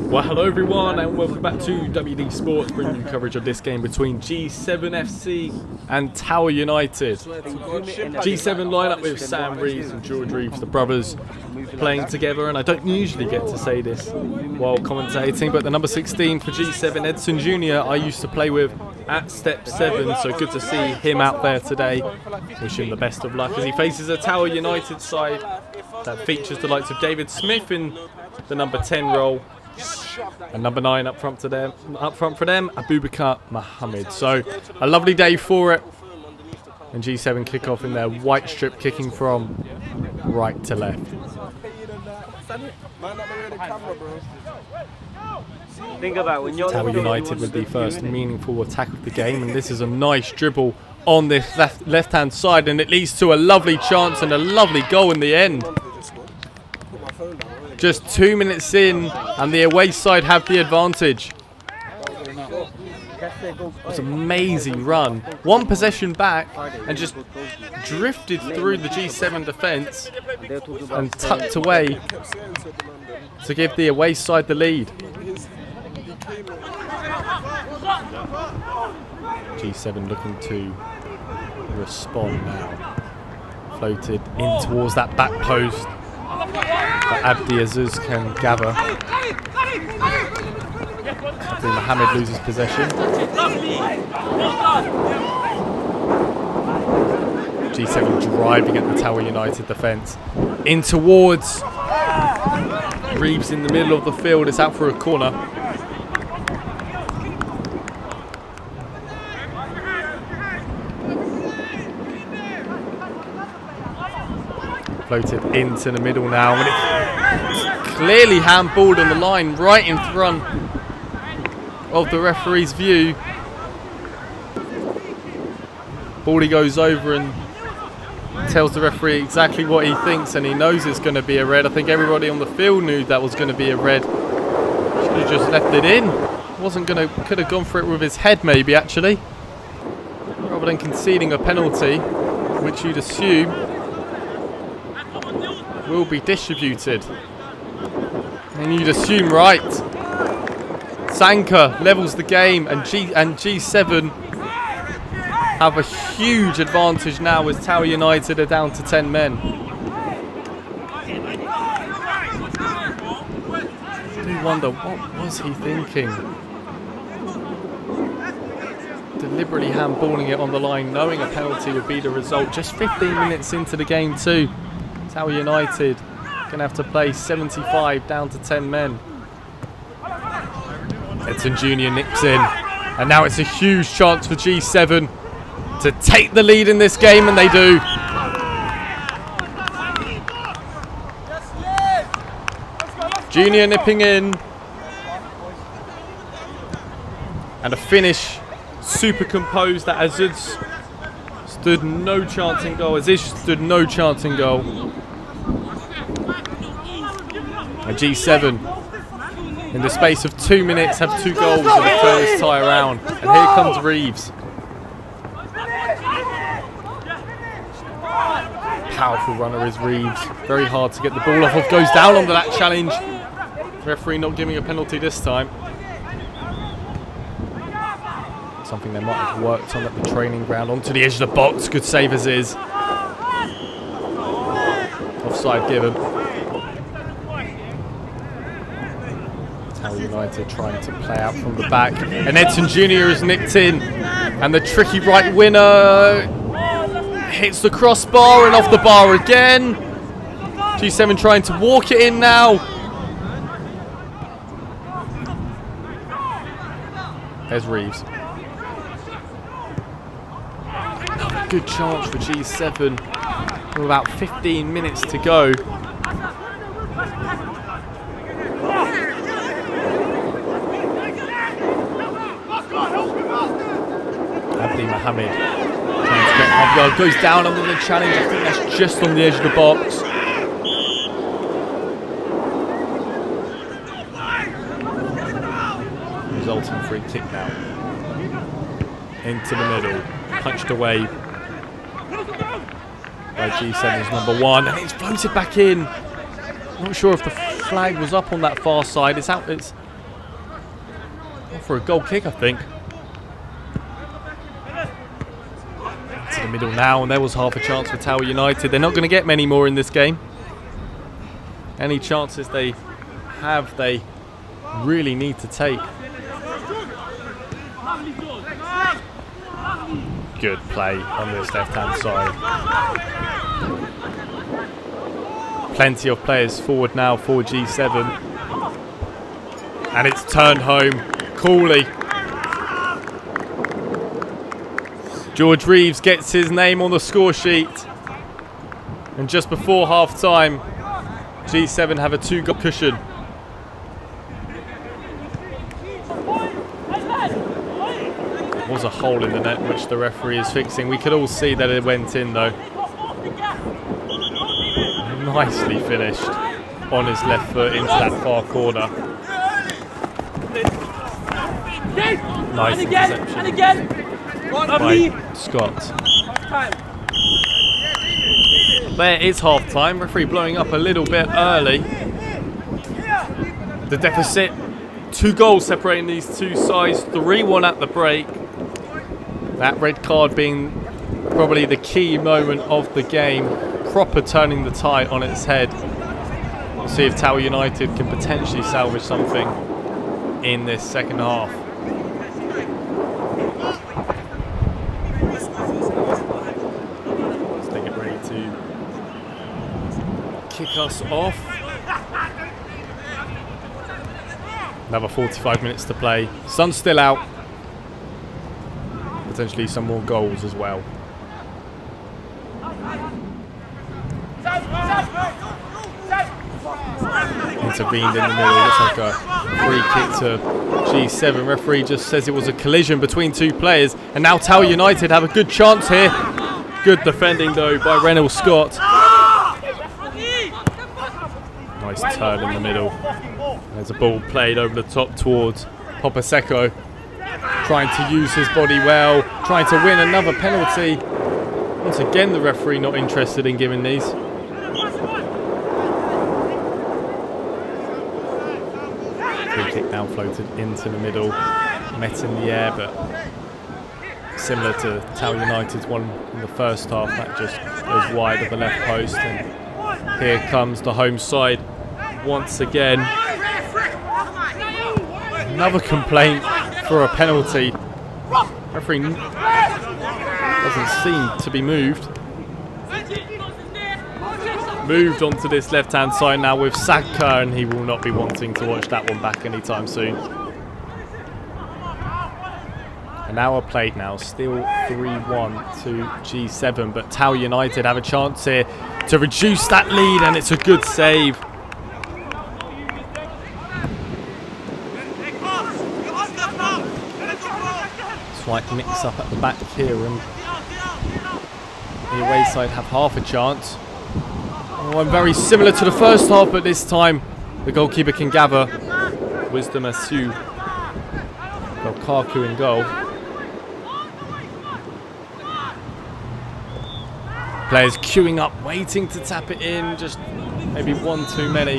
Well, hello everyone and welcome back to WDSportz, bringing you coverage of this game between G7 FC and Tower United. G7 lineup with Sam Reeves and George Reeves, the brothers, playing together, and I don't usually get to say this while commentating, but the number 16 for G7, Edson Jr., I used to play with at Step 7, so good to see him out there today. Wish him the best of luck as he faces a Tower United side that features the likes of David Smith in the number 10 role. And number 9 up front for them, Abubakar Mohammed. So a lovely day for it. And G7 kick off in their white strip, kicking from right to left. Tower United with the first meaningful attack of the game, and this is a nice dribble on this left-hand side, and it leads to a lovely chance and a lovely goal in the end. Just 2 minutes in, and the away side have the advantage. It's an amazing run. One possession back, and just drifted through the G7 defence and tucked away to give the away side the lead. G7 looking to respond now. Floated in towards that back post. But Abdi Aziz can gather. Mohammed loses possession. G7 driving at the Tower United defence. In towards Reeves in the middle of the field. It's out for a corner. Floated into the middle now, and it's clearly handballed on the line right in front of the referee's view. Baldy goes over and tells the referee exactly what he thinks, and he knows it's going to be a red. I think everybody on the field knew that was going to be a red. Should have just left it in. Could have gone for it with his head maybe, actually, rather than conceding a penalty, which you'd assume will be distributed. And you'd assume right. Sanka levels the game, and G7 have a huge advantage now as Tower United are down to 10 men. I do wonder, what was he thinking? Deliberately handballing it on the line, knowing a penalty would be the result. Just 15 minutes into the game too. Tower United going to have to play 75 down to 10 men. Edson Jr. nips in, and now it's a huge chance for G7 to take the lead in this game, and they do. Junior nipping in, and a finish super composed that Aziz stood no chance in goal. Aziz stood no chance in goal. And G7, in the space of 2 minutes, have 2 goals and turn this tie around. And here comes Reeves. Powerful runner is Reeves. Very hard to get the ball off of. Goes down under that challenge. Referee not giving a penalty this time. Something they might have worked on at the training ground. Onto the edge of the box. Good save as is. Offside given. Tower United trying to play out from the back. And Edson Jr. is nipped in. And the tricky right winner hits the crossbar and off the bar again. G7 trying to walk it in now. There's Reeves. Good chance for G7 with about 15 minutes to go. Abdi Mohammed trying to get half goes down under the challenge. I think that's just on the edge of the box. Resulting free kick now. Into the middle. Punched away by G7's number 1, and it's floated back in. Not sure if the flag was up on that far side. It's out. It's For a goal kick, I think. To the middle now, and there was half a chance for Tower United. They're not going to get many more in this game. Any chances they have, they really need to take. Good play on this left-hand side. Plenty of players forward now for G7. And it's turned home. Cooley. George Reeves gets his name on the score sheet. And just before half-time, G7 have a 2-goal cushion. There was a hole in the net which the referee is fixing. We could all see that it went in though. Nicely finished on his left foot into that far corner. Nice interception by Scott. There is half time. Referee blowing up a little bit early. The deficit, 2 goals separating these two sides, 3-1 at the break. That red card being probably the key moment of the game, proper turning the tie on its head. We'll see if Tower United can potentially salvage something in this second half. Let's take it ready to kick us off. Another 45 minutes to play. Sun's still out. Potentially some more goals as well. Intervened in the middle. Looks like a free kick to G7. Referee just says it was a collision between two players. And now Tower United have a good chance here. Good defending though by Reynolds Scott. Nice turn in the middle. There's a ball played over the top towards Popasecco. Trying to use his body well. Trying to win another penalty. Once again the referee not interested in giving these. Free kick now floated into the middle. Met in the air, but similar to Tower United's one in the first half, that just goes wide of the left post. And here comes the home side once again. Another complaint for a penalty. Referee doesn't seem to be moved. Moved onto this left-hand side now with Saka, and he will not be wanting to watch that one back anytime soon. An hour played now, still 3-1 to G7, but Tower United have a chance here to reduce that lead, and it's a good save. Slight mix-up at the back here, and the away side have half a chance. Oh, and very similar to the first half, but this time the goalkeeper can gather. Wisdom Asu. Lukaku in goal. Players queuing up, waiting to tap it in. Just maybe one too many.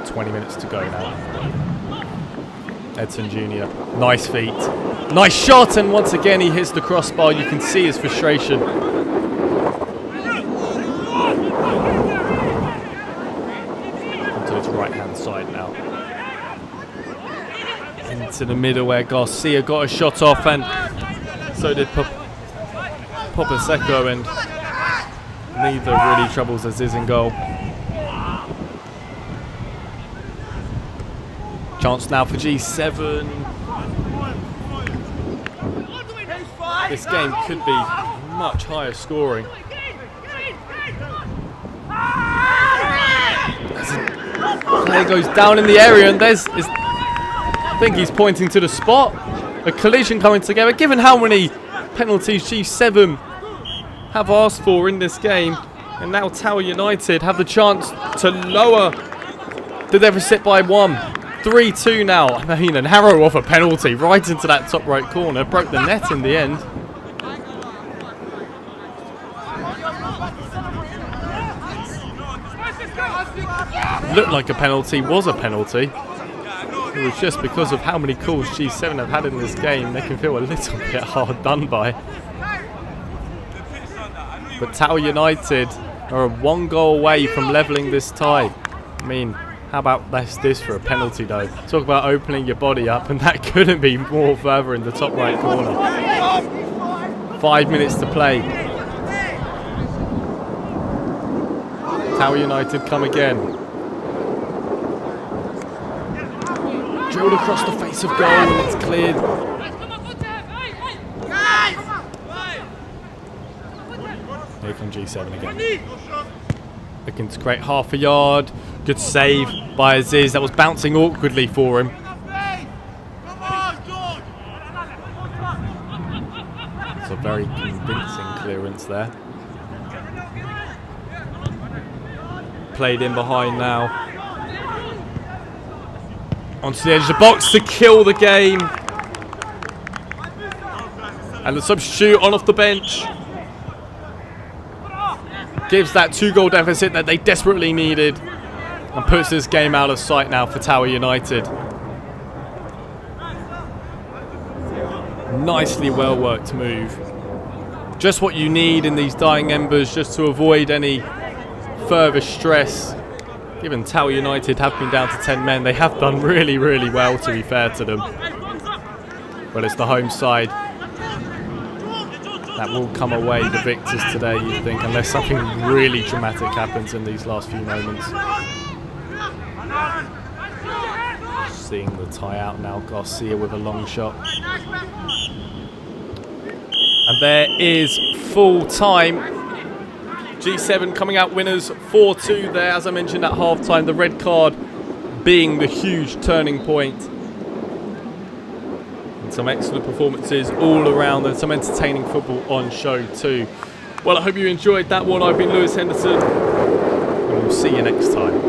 20 minutes to go now. Edson Jr. Nice feet. Nice shot, and once again he hits the crossbar. You can see his frustration. Onto his right-hand side now. Into the middle where Garcia got a shot off, and so did Popasecco, and neither really troubles Aziz in goal. Chance now for G7. This game could be much higher scoring. Player goes down in the area, and I think he's pointing to the spot. A collision coming together. Given how many penalties G7 have asked for in this game, and now Tower United have the chance to lower the deficit by 1. 3-2 now. I mean, an arrow off a penalty right into that top right corner. Broke the net in the end. Looked like a penalty, was a penalty. it was just because of how many calls G7 have had in this game, they can feel a little bit hard done by. But Tower United are 1 goal away from levelling this tie. I mean, how about this for a penalty though? Talk about opening your body up, and that couldn't be more further in the top right corner. 5 minutes to play. Tower United come again. Drilled across the face of goal and it's cleared. Here comes G7 again. Looking to create half a yard. Good save by Aziz. That was bouncing awkwardly for him. It's a very convincing clearance there. Played in behind now. Onto the edge of the box to kill the game. And the substitute on off the bench gives that 2-goal deficit that they desperately needed and puts this game out of sight now for Tower United. Nicely well worked move. Just what you need in these dying embers just to avoid any further stress. Given Tower United have been down to 10 men, they have done really, really well, to be fair to them. But it's the home side that will come away the victors today, you think, unless something really dramatic happens in these last few moments. Seeing the tie out now, Garcia with a long shot. And there is full time. G7 coming out winners 4-2 there, as I mentioned at half-time. The red card being the huge turning point. And some excellent performances all around and some entertaining football on show too. Well, I hope you enjoyed that one. I've been Lewis Henderson, and we'll see you next time.